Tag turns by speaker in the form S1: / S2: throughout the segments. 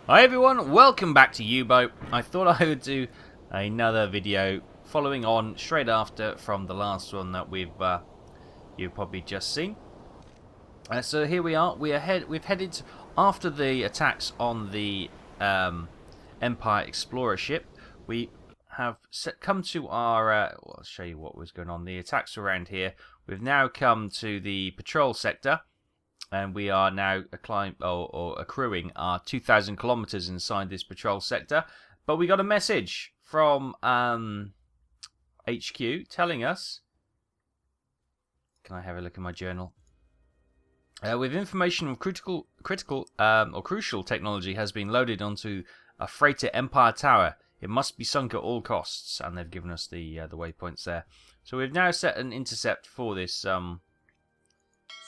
S1: Hi everyone, welcome back to UBOAT. I thought I would do another video following on straight after from the last one that you've probably just seen. So here we are. We've headed after the attacks on the Empire Explorer ship. We have come to our. I'll show you what was going on. The attacks around here. We've now come to the patrol sector. And we are now accruing our 2,000 kilometers inside this patrol sector. But we got a message from HQ telling us. Can I have a look at my journal? With information of critical or crucial technology has been loaded onto a freighter Empire Tower. It must be sunk at all costs, and they've given us the waypoints there. So we've now set an intercept for this.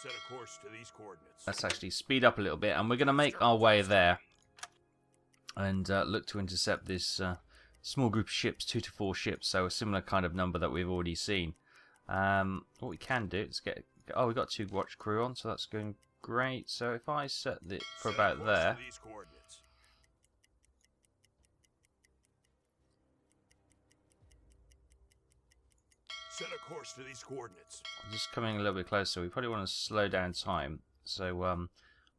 S2: Set a course to these coordinates.
S1: Let's actually speed up a little bit, and we're going to make our way there and look to intercept this small group of ships, 2 to 4 ships, so a similar kind of number that we've already seen. What we can do is get. Oh, we've got 2 watch crew on, so that's going great. So if I set it for about there.
S2: Set a course to these coordinates.
S1: Just coming a little bit closer. We probably want to slow down time. So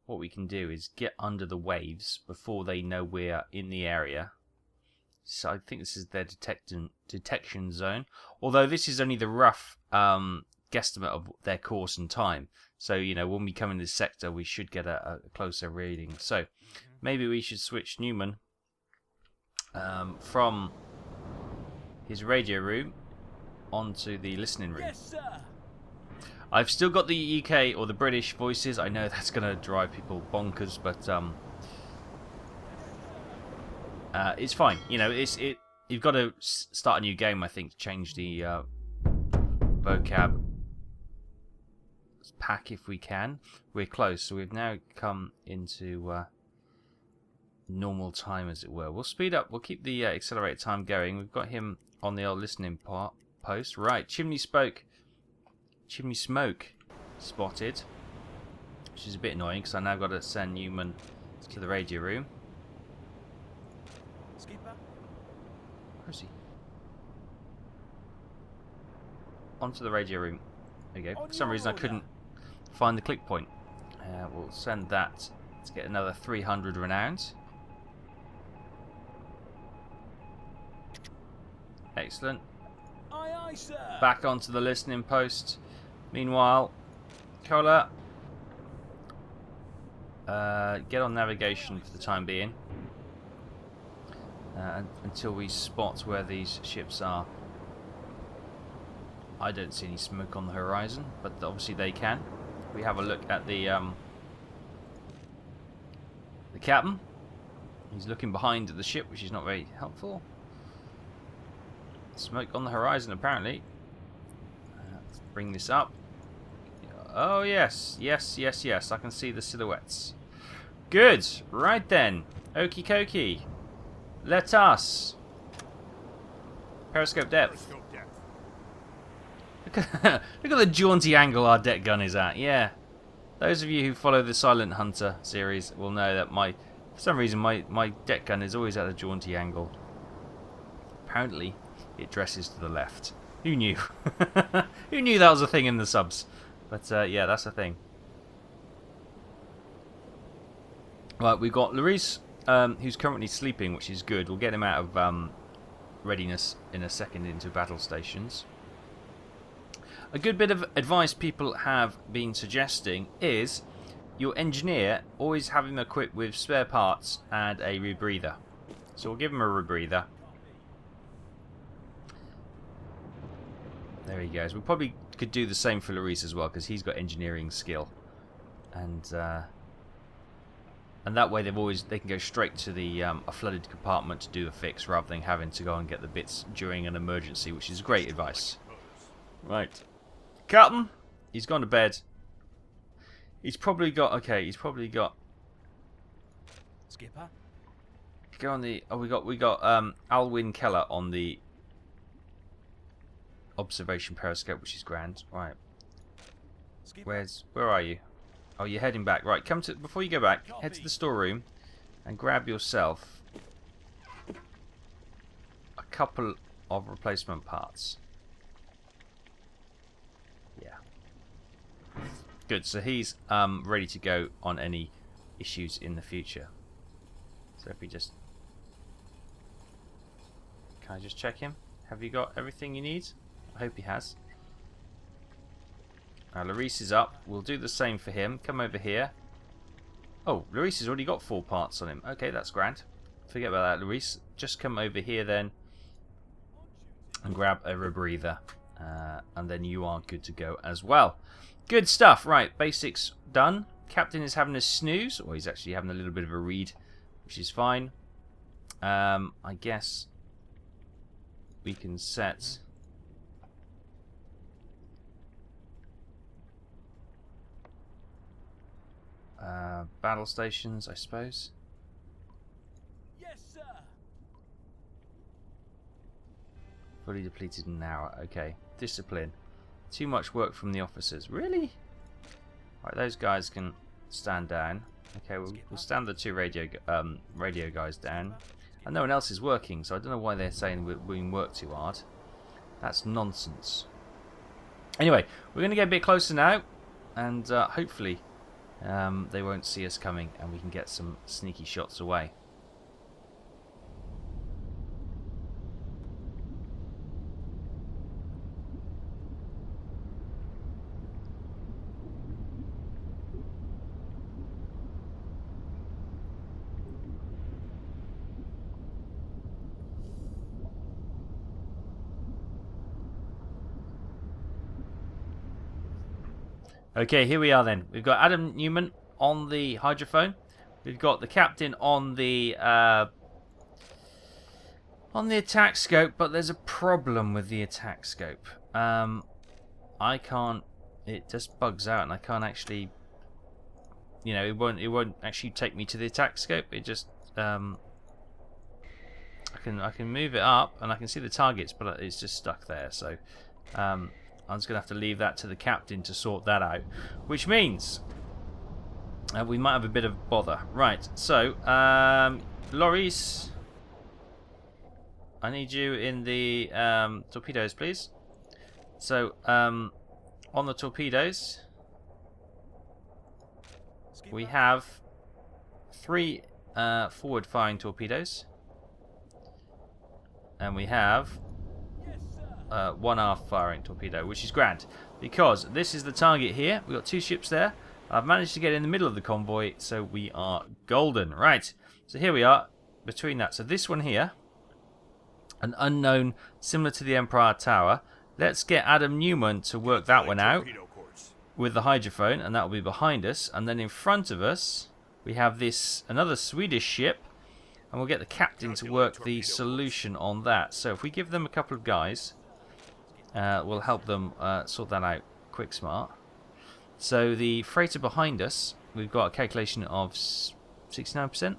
S1: what we can do is get under the waves before they know we're in the area. So I think this is their detection zone. Although this is only the rough guesstimate of their course and time. So, you know, when we come in this sector, we should get a closer reading. So maybe we should switch Newman from his radio room onto the listening room.
S2: Yes, sir.
S1: I've still got the UK or the British voices. I know that's going to drive people bonkers, but it's fine. You know, you've got to start a new game, I think, to change the vocab pack if we can. We're close, so we've now come into normal time, as it were. We'll speed up. We'll keep the accelerated time going. We've got him on the old listening post. Right, chimney smoke spotted, which is a bit annoying because I now got to send Newman to the radio room.
S2: Skipper.
S1: Where is he? Onto the radio room. There you go. For some reason I couldn't find the click point. We'll send that to get another 300 renowned. Excellent.
S2: Aye, aye, sir.
S1: Back onto the listening post. Meanwhile, Cola, get on navigation for the time being until we spot where these ships are. I don't see any smoke on the horizon, but obviously they can. We have a look at the captain. He's looking behind the ship, which is not very helpful. Smoke on the horizon, apparently. Let's bring this up. Oh, yes. Yes. I can see the silhouettes. Good. Right then. Okie dokie. Let us. Periscope depth. Look at the jaunty angle our deck gun is at. Yeah. Those of you who follow the Silent Hunter series will know that for some reason my deck gun is always at a jaunty angle. Apparently it dresses to the left. Who knew? Who knew that was a thing in the subs? But yeah, that's a thing. Right, we've got Larice, who's currently sleeping, which is good. We'll get him out of readiness in a second into battle stations. A good bit of advice people have been suggesting is your engineer always have him equipped with spare parts and a rebreather. So we'll give him a rebreather. There he goes. We probably could do the same for Larice as well, because he's got engineering skill, and that way they can go straight to the a flooded compartment to do the fix rather than having to go and get the bits during an emergency, which is great advice. Right, Captain, he's gone to bed. He's probably got
S2: Skipper.
S1: Go on the. Oh, we got Alwyn Keller on the observation periscope, which is grand. Right. Where are you? Oh, you're heading back. Right, before you go back, head to the storeroom and grab yourself a couple of replacement parts. Yeah. Good, so he's ready to go on any issues in the future. So if we just... Can I just check him? Have you got everything you need? I hope he has. Larice is up. We'll do the same for him. Come over here. Oh, Larice has already got 4 parts on him. Okay, that's grand. Forget about that, Larice. Just come over here then and grab a rebreather. And then you are good to go as well. Good stuff. Right, basics done. Captain is having a snooze. Or he's actually having a little bit of a read, which is fine. I guess we can set... battle stations, I suppose.
S2: Yes, sir.
S1: Fully depleted in an hour. Okay. Discipline. Too much work from the officers. Really? Right, those guys can stand down. Okay, we'll stand the 2 radio guys down. And no one else is working, so I don't know why they're saying we're being worked too hard. That's nonsense. Anyway, we're going to get a bit closer now, and hopefully they won't see us coming and we can get some sneaky shots away. Okay, here we are then. We've got Adam Newman on the hydrophone. We've got the captain on the attack scope, but there's a problem with the attack scope. I can't. It just bugs out, and I can't actually. You know, it won't actually take me to the attack scope. It just I can move it up, and I can see the targets, but it's just stuck there. So. I'm just going to have to leave that to the captain to sort that out. Which means we might have a bit of bother. Right, so, Loris, I need you in the torpedoes, please. So, on the torpedoes, we have 3 forward-firing torpedoes. And we have... 1 aft-firing torpedo, which is grand, because this is the target here. We've got 2 ships there. I've managed to get in the middle of the convoy, so we are golden. Right, so here we are, between that. So this one here, an unknown, similar to the Empire Tower. Let's get Adam Newman to work that one out with the hydrophone, and that will be behind us. And then in front of us, we have this, another Swedish ship, and we'll get the captain to work the solution on that. So if we give them a couple of guys... we'll help them sort that out quick smart. So the freighter behind us, we've got a calculation of 69%,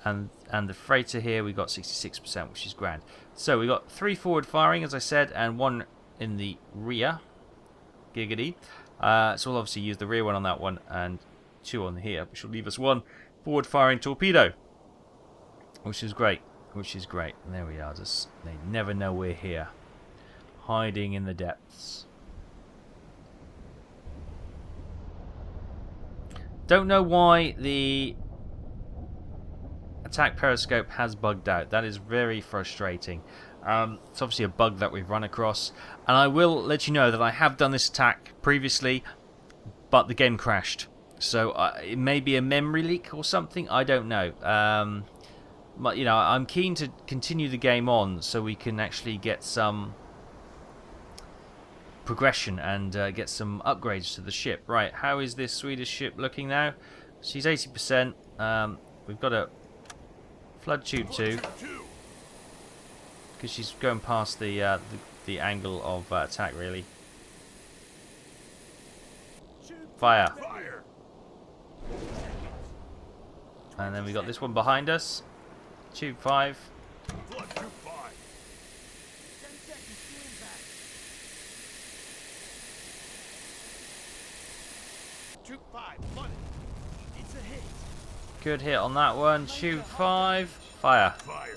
S1: and the freighter here we've got 66%, which is grand. So we've got 3 forward firing, as I said, and 1 in the rear. Giggity. So we'll obviously use the rear one on that one and 2 on here, which will leave us 1 forward firing torpedo, which is great. Which is great. And there we are. Just they never know we're here. Hiding in the depths. Don't know why the attack periscope has bugged out. That is very frustrating. It's obviously a bug that we've run across, and I will let you know that I have done this attack previously, but the game crashed. So it may be a memory leak or something. I don't know. But you know, I'm keen to continue the game on so we can actually get some progression and get some upgrades to the ship. Right, how is this Swedish ship looking now? She's 80%. We've got a flood tube 2 because she's going past the angle of attack, really. Fire. And then we got this one behind us. Tube 5. Good hit on that one. Tube 5. Fire.
S2: Fire.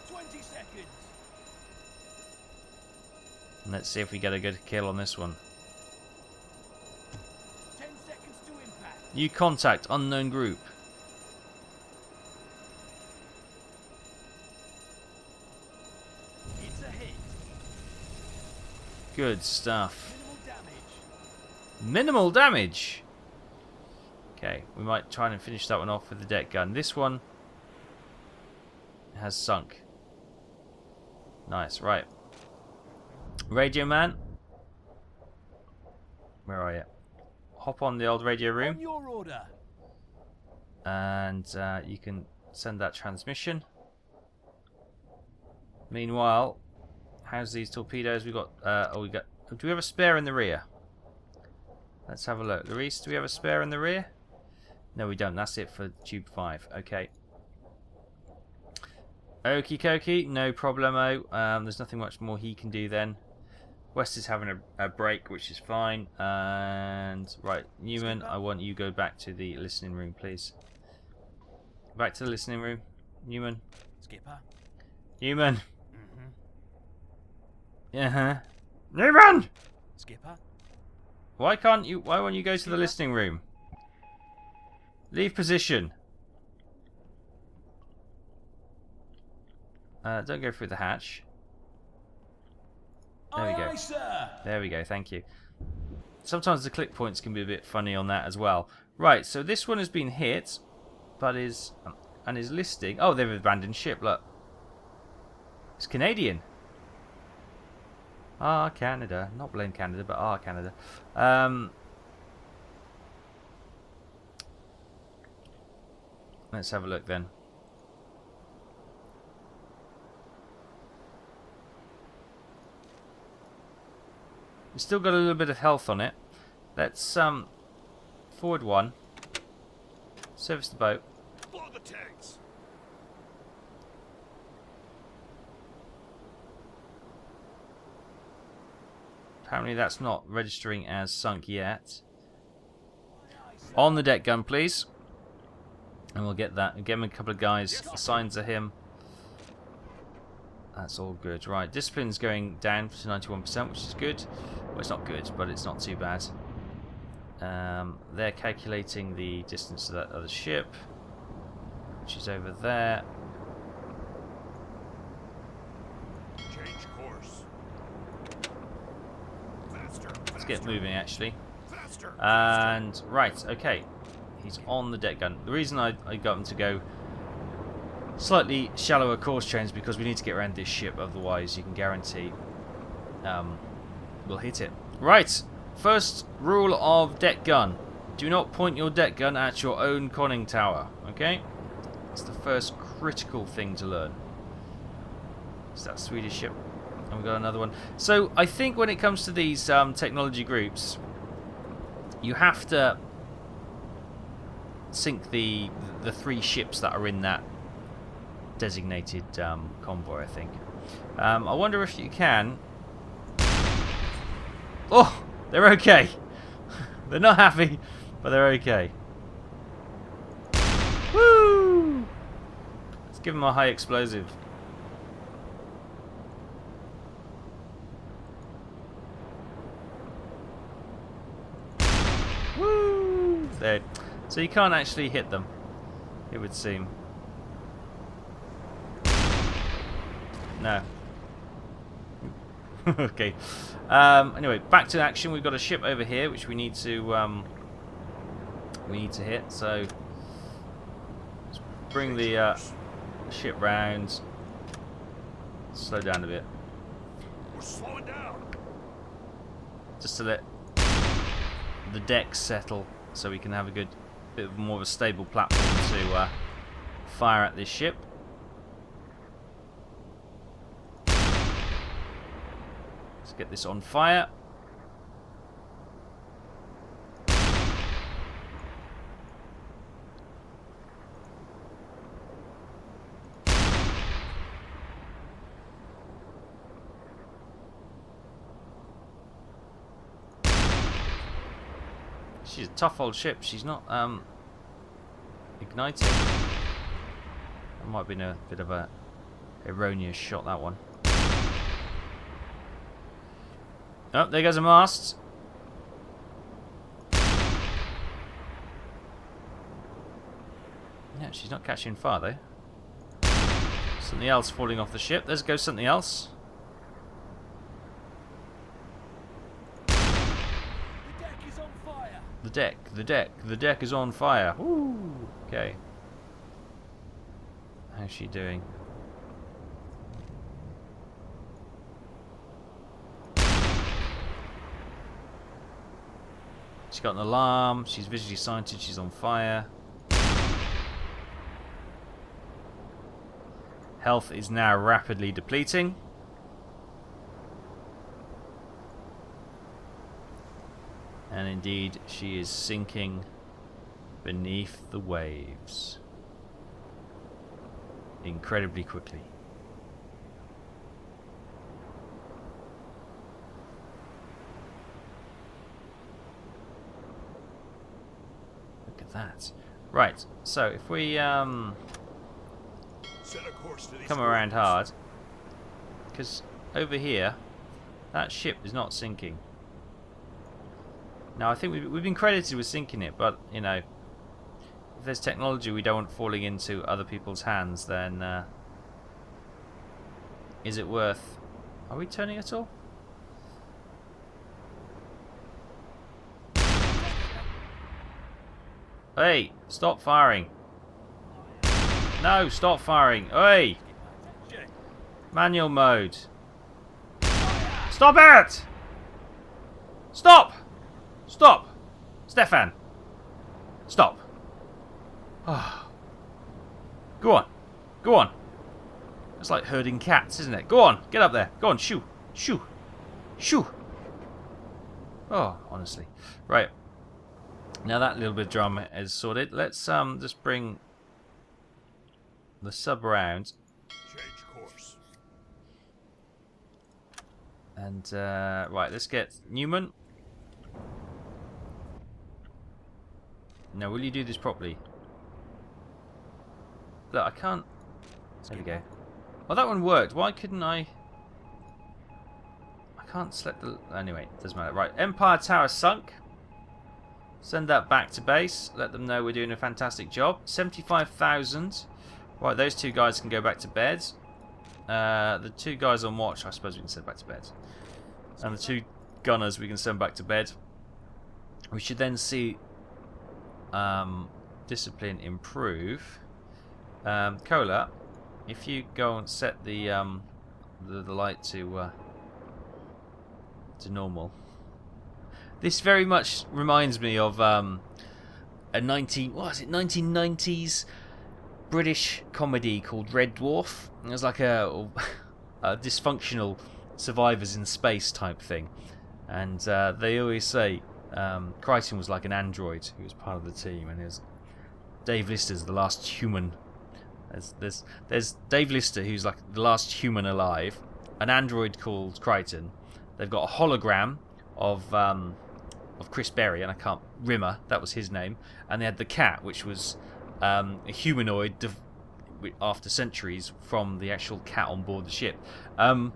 S3: 20 seconds.
S1: And let's see if we get a good kill on this one.
S3: 10 seconds to impact.
S1: New contact, unknown group.
S3: It's a hit.
S1: Good stuff.
S3: Minimal damage.
S1: Minimal damage. Okay, we might try and finish that one off with the deck gun. This one has sunk. Nice, right. Radio man. Where are you? Hop on the old radio room.
S3: On your order.
S1: And you can send that transmission. Meanwhile, how's these torpedoes? We got. Do we have a spare in the rear? Let's have a look. Luis, do we have a spare in the rear? No, we don't. That's it for Tube 5. Okay. Okie dokie, no problemo. There's nothing much more he can do then. West is having a break, which is fine. And right, Newman, I want you go back to the listening room, please. Back to the listening room, Newman.
S3: Skipper.
S1: Newman.
S3: Mm-hmm.
S1: Newman.
S3: Skipper.
S1: Why can't you? Why won't you go to the listening room? Leave position. Don't go through the hatch. There we go.
S3: Aye, sir.
S1: There we go, thank you. Sometimes the click points can be a bit funny on that as well. Right, so this one has been hit, but is listing. Oh, they've abandoned ship, look. It's Canadian. Ah, Canada. Not blame Canada, but Canada. Let's have a look then. We've still got a little bit of health on it. Let's forward one. Service the boat.
S2: Blow the tanks.
S1: Apparently that's not registering as sunk yet. On the deck gun, please. And we'll get that. Get him a couple of guys assigned to him. That's all good. Right, discipline's going down to 91%, which is good. Well, it's not good, but it's not too bad. They're calculating the distance to that other ship, which is over there.
S2: Change course. Faster.
S1: Let's get moving, actually.
S2: Faster.
S1: And right, okay, he's on the deck gun. The reason I got him to go slightly shallower course change because we need to get around this ship, otherwise you can guarantee we'll hit it. Right, first rule of deck gun: do not point your deck gun at your own conning tower. Okay, it's the first critical thing to learn. It's that Swedish ship, and we've got another one. So I think when it comes to these technology groups, you have to sink the 3 ships that are in that designated convoy, I think. I wonder if you can. Oh, they're okay. They're not happy, but they're okay. Woo! Let's give them a high explosive. Woo! There. So you can't actually hit them, it would seem. No. Okay. Anyway, back to action. We've got a ship over here which we need to hit. So let's bring the ship round. Slow down a bit,
S2: We're slowing down.
S1: just to let the deck settle, so we can have a good bit of more of a stable platform to fire at this ship. Let's get this on fire. She's a tough old ship. She's not igniting. That might have been a bit of a erroneous shot, that one. Oh, there goes a mast. Yeah, she's not catching fire though. Something else falling off the ship. There goes something else.
S3: The deck is on fire.
S1: The deck is on fire. Woo! Okay. How's she doing? She's got an alarm. She's visually sighted. She's on fire. Health is now rapidly depleting. And indeed, she is sinking beneath the waves incredibly quickly. Look at that. Right, so if we
S2: Set a course to these
S1: come around hard,
S2: coordinates.
S1: because over here, that ship is not sinking. Now I think we've been credited with sinking it, but you know, if there's technology we don't want falling into other people's hands, then is it worth? Are we turning at all? Hey, stop firing! No, stop firing! Hey, manual mode. Stop it! Stop! Stop! Stefan! Stop! Oh. Go on. Go on. It's like herding cats, isn't it? Go on. Get up there. Go on. Shoo. Shoo. Shoo. Oh, honestly. Right. Now that little bit of drama is sorted. Let's just bring the sub around.
S2: Change course.
S1: And, right, let's get Newman. Now, will you do this properly? Look, I can't... There we go. Oh, that one worked. Why couldn't I... I can't select the... Anyway, doesn't matter. Right, Empire Tower sunk. Send that back to base. Let them know we're doing a fantastic job. 75,000. Right, those two guys can go back to bed. The two guys on watch, I suppose we can send back to bed. And the two gunners we can send back to bed. We should then see discipline improve. Cola, if you go and set the light to normal. This very much reminds me of a 1990s British comedy called Red Dwarf. It was like a dysfunctional survivors in space type thing, and they always say Crichton was like an android who was part of the team, and there's Dave Lister's the last human. There's Dave Lister, who's like the last human alive, an android called Crichton. They've got a hologram of Chris Berry, and I can't... Rimmer, that was his name. And they had the cat, which was a humanoid after centuries from the actual cat on board the ship. And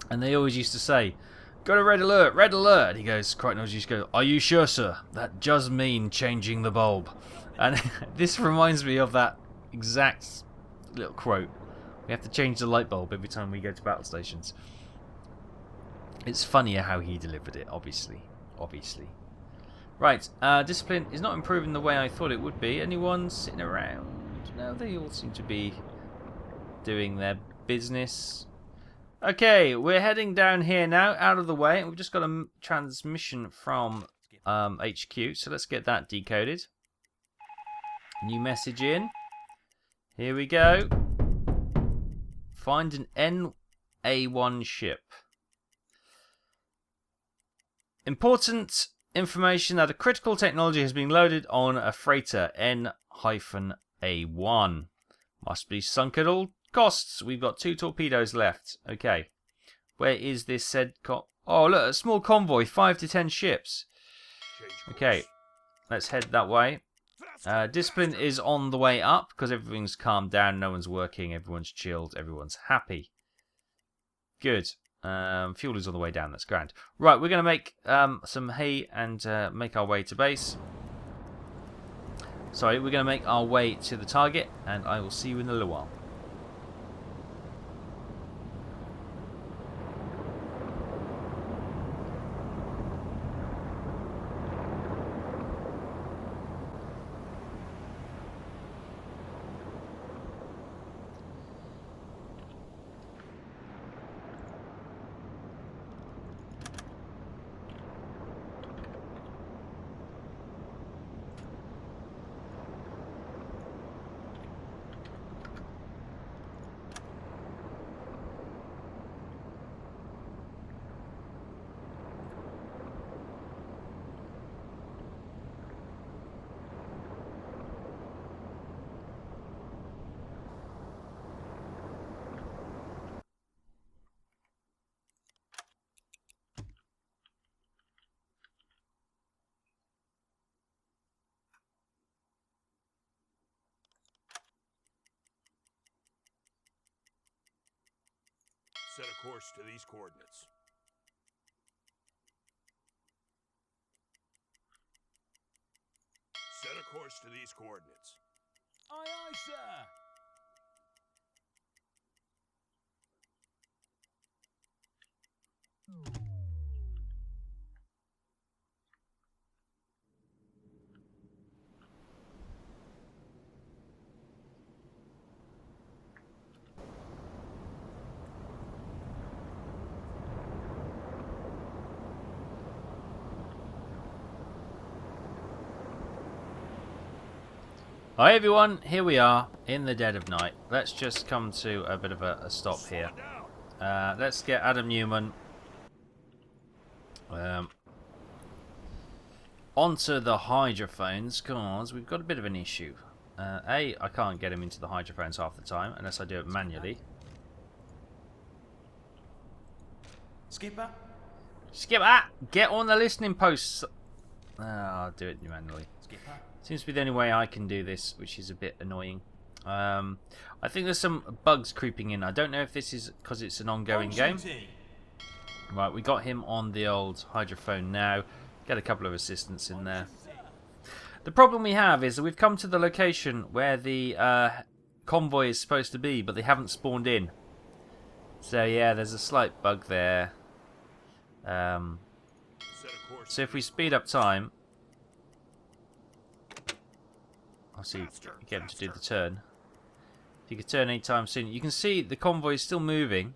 S1: they always used to say, "Got a red alert, red alert." And he goes, Crichton always used to go, "Are you sure, sir? That does mean changing the bulb." And this reminds me of that exact little quote. We have to change the light bulb every time we go to battle stations. It's funnier how he delivered it, obviously. Right, discipline is not improving the way I thought it would be. Anyone sitting around? No, they all seem to be doing their business. Okay, we're heading down here now, out of the way. And we've just got a transmission from HQ, so let's get that decoded. New message in. Here we go. Find an NA1 ship. Important information that a critical technology has been loaded on a freighter N-A1. Must be sunk at all costs. We've got 2 torpedoes left. Okay. Where is this said... Oh, look, a small convoy. 5 to 10 ships.
S2: Change course.
S1: Okay. let's head that way. Discipline is on the way up because everything's calmed down, no one's working, everyone's chilled, everyone's happy. Good. Fuel is on the way down, that's grand. Right, we're going to make some hay and make our way to base. Sorry, we're going to make our way to the target, and I will see you in a little while.
S2: Set a course to these coordinates. Set a course to these coordinates.
S3: Aye, aye, sir.
S1: Hi everyone, here we are in the dead of night. Let's just come to a bit of a stop here. Let's get Adam Newman onto the hydrophones, because we've got a bit of an issue. I can't get him into the hydrophones half the time unless I do it manually.
S4: Skipper?
S1: Skipper, get on the listening posts. I'll do it manually.
S4: Skipper?
S1: Seems to be the only way I can do this, which is a bit annoying. I think there's some bugs creeping in. I don't know if this is because it's an ongoing game. Right, we got him on the old hydrophone now. Get a couple of assistants in there. The problem we have is that we've come to the location where the convoy is supposed to be, but they haven't spawned in. So yeah, there's a slight bug there. So if we speed up time, obviously get him to do the turn. If you could turn anytime soon, you can see the convoy is still moving,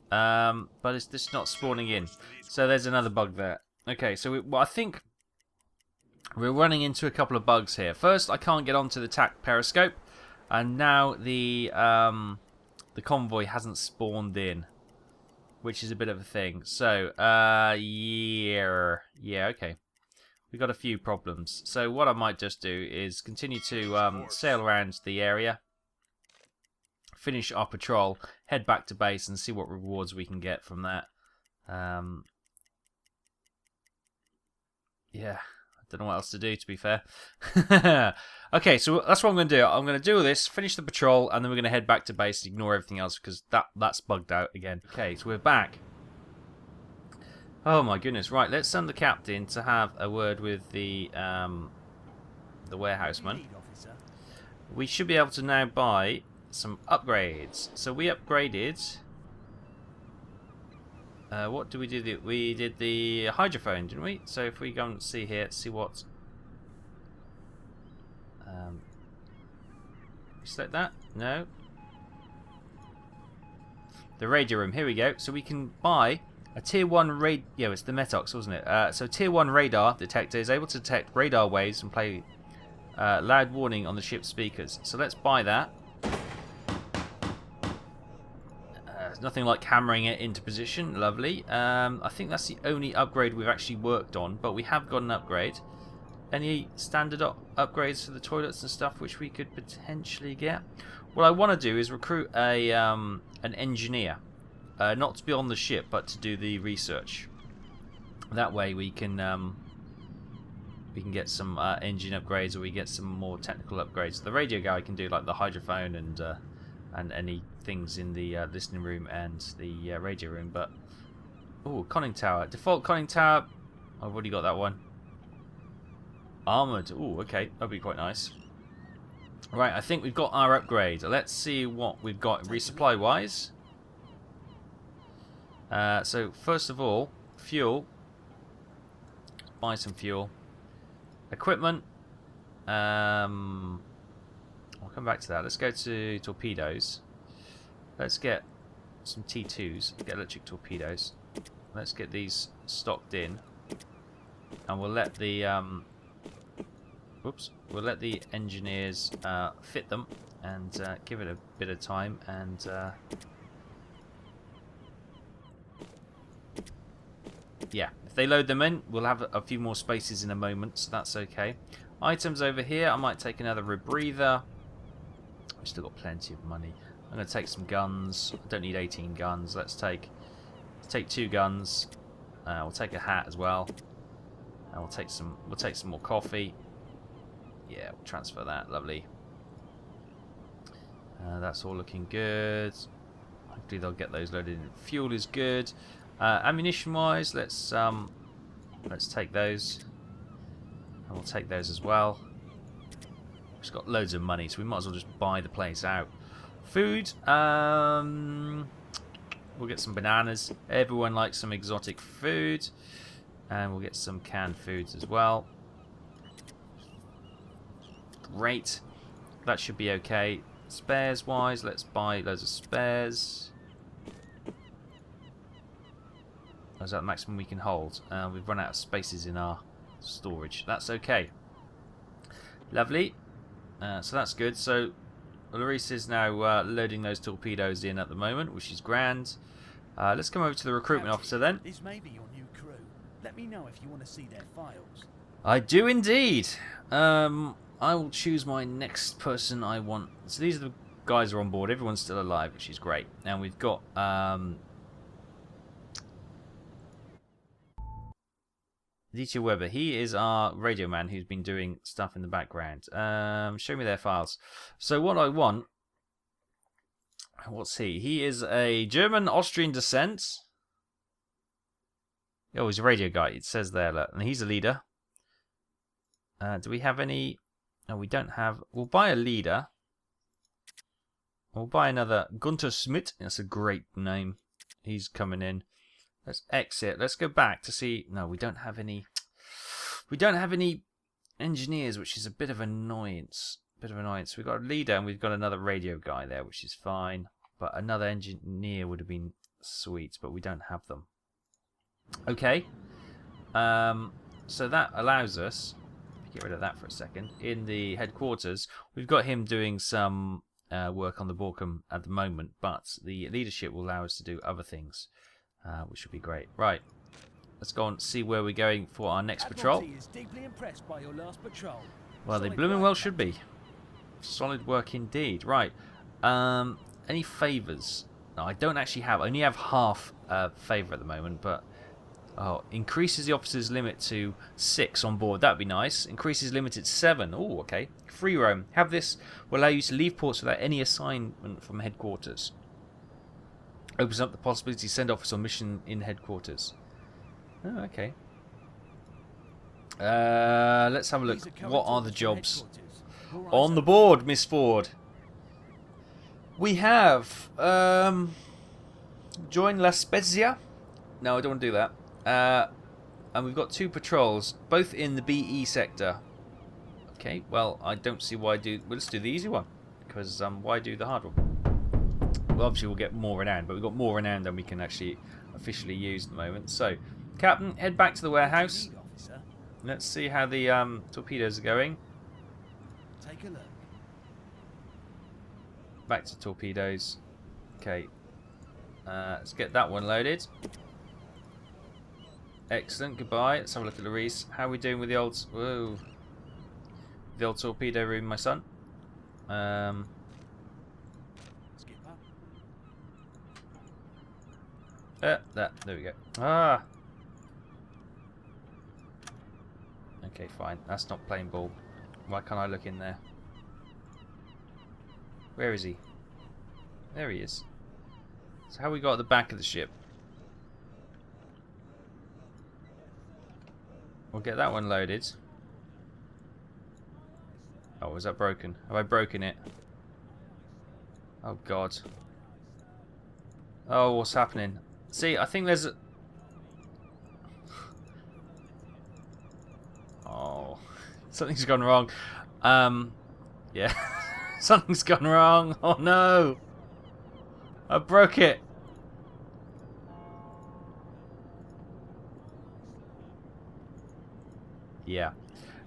S1: but it's just not spawning in. So there's another bug there. Okay, so I think we're running into a couple of bugs here. First, I can't get onto the TAC periscope, and now the convoy hasn't spawned in, which is a bit of a thing. So yeah, okay. We've got a few problems. So what I might just do is continue to sail around the area, finish our patrol, head back to base and see what rewards we can get from that. Yeah, I don't know what else to do, to be fair. Okay, so that's what I'm going to do. I'm going to do this, finish the patrol, and then we're going to head back to base and ignore everything else because that's bugged out again. Okay, so we're back. Oh my goodness! Right, let's send the captain to have a word with the warehouseman. We should be able to now buy some upgrades. So we upgraded. What do we do? We did the hydrophone, didn't we? So if we go and see here, see what. Select that? No. The radio room. Here we go. So we can buy a tier 1 radar. Yeah, it's the Metox, wasn't it? So tier 1 radar detector is able to detect radar waves and play loud warning on the ship's speakers. So let's buy that. There's nothing like hammering it into position. Lovely. I think that's the only upgrade we've actually worked on, but we have got an upgrade. Any standard upgrades for the toilets and stuff which we could potentially get? What I want to do is recruit a an engineer. Not to be on the ship, but to do the research. That way we can we can get some engine upgrades, or we get some more technical upgrades. The radio guy can do like the hydrophone and any things in the listening room and the radio room. But oh, conning tower, default conning tower. I've already got that one. Armored. Oh, okay, that'd be quite nice. Right, I think we've got our upgrade. Let's see what we've got resupply wise. So first of all, fuel. Buy some fuel. Equipment. I'll come back to that. Let's go to torpedoes. Let's get some T2s. Get electric torpedoes. Let's get these stocked in, and we'll let the we'll let the engineers fit them and give it a bit of time. And yeah, if they load them in, we'll have a few more spaces in a moment, so that's okay. Items over here, I might take another rebreather. We've still got plenty of money. I'm going to take some guns. I don't need 18 guns. Let's take 2 guns. We'll take a hat as well. And we'll take some more coffee. Yeah, we'll transfer that. Lovely. That's all looking good. Hopefully they'll get those loaded in. Fuel is good. Ammunition wise, let's take those. And we'll take those as well. We've just got loads of money, so we might as well just buy the place out. Food, we'll get some bananas. Everyone likes some exotic food. And we'll get some canned foods as well. Great. That should be okay. Spares wise, let's buy loads of spares. Is that the maximum we can hold? We've run out of spaces in our storage. That's okay. Lovely. So that's good. So Larice is now loading those torpedoes in at the moment, which is grand. Let's come over to the recruitment officer then.
S3: This may be your new crew. Let me know if you want to see their files.
S1: I do indeed. I will choose my next person I want. So these are the guys who are on board. Everyone's still alive, which is great. And we've got DJ Weber. He is our radio man who's been doing stuff in the background. Show me their files. So what I want... What's he? He is a German-Austrian descent. Oh, he's a radio guy. It says there, look. And he's a leader. Do we have any... No, we don't have... We'll buy a leader. We'll buy another Gunter Schmidt. That's a great name. He's coming in. Let's exit. Let's go back to see... No, we don't have any... We don't have any engineers, which is a bit of annoyance. We've got a leader and we've got another radio guy there, which is fine. But another engineer would have been sweet, but we don't have them. Okay. So that allows us... Get rid of that for a second. In the headquarters, we've got him doing some work on the Borkum at the moment, but the leadership will allow us to do other things. Which would be great. Right, let's go and see where we're going for our next patrol.
S3: Is deeply impressed by your last patrol.
S1: Well, they
S3: Solid
S1: blooming
S3: work,
S1: well should be. Solid work indeed. Right, any favours? No, I don't actually have. I only have half favour at the moment, but increases the officers' limit to 6 on board. That'd be nice. Increases limit at 7. Oh, okay. Free roam. Have this will allow you to leave ports without any assignment from headquarters. Opens up the possibility to send officers on mission in headquarters. Oh, okay. Let's have a look. What are the jobs on the board, Miss Ford? We have join La Spezia. No, I don't want to do that. And we've got 2 patrols, both in the BE sector. Okay, well, I don't see why do... Well, let's do the easy one. Because why do the hard one? Well, obviously we'll get more renown, but we've got more renown than we can actually officially use at the moment. So, Captain, head back to the warehouse. Let's see how the torpedoes are going.
S3: Take a look.
S1: Back to torpedoes. Okay. Let's get that one loaded. Excellent. Goodbye. Let's have a look at Larice. How are we doing with the old... Whoa. The old torpedo room, my son. There we go. Ah! Okay, fine. That's not playing ball. Why can't I look in there? Where is he? There he is. So how we got at the back of the ship? We'll get that one loaded. Oh, is that broken? Have I broken it? Oh God. Oh, what's happening? See, I think there's a... Oh, something's gone wrong. Yeah, something's gone wrong. Oh no, I broke it. Yeah.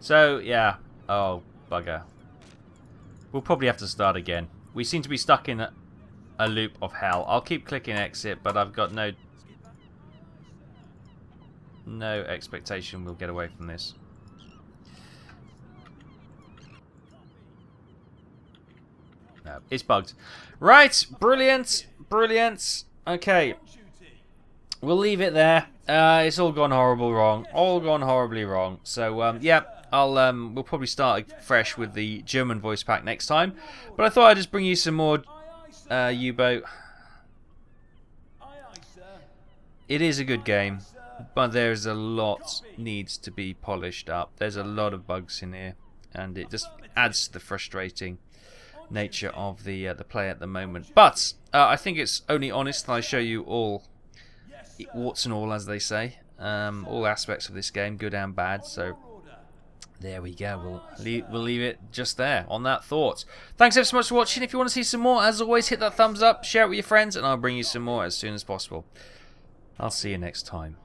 S1: So yeah. Oh bugger. We'll probably have to start again. We seem to be stuck in a loop of hell. I'll keep clicking exit, but I've got no expectation we'll get away from this. No, it's bugged. Right, brilliant, brilliant. Okay, we'll leave it there. It's all gone horribly wrong. All gone horribly wrong. So yeah, we'll probably start fresh with the German voice pack next time. But I thought I'd just bring you some more U-boat. It is a good game, but there's a lot needs to be polished up. There's a lot of bugs in here, and it just adds to the frustrating nature of the play at the moment. But I think it's only honest that I show you all, warts and all, as they say, all aspects of this game, good and bad. So there we go. We'll leave it just there on that thought. Thanks ever so much for watching. If you want to see some more, as always, hit that thumbs up, share it with your friends, and I'll bring you some more as soon as possible. I'll see you next time.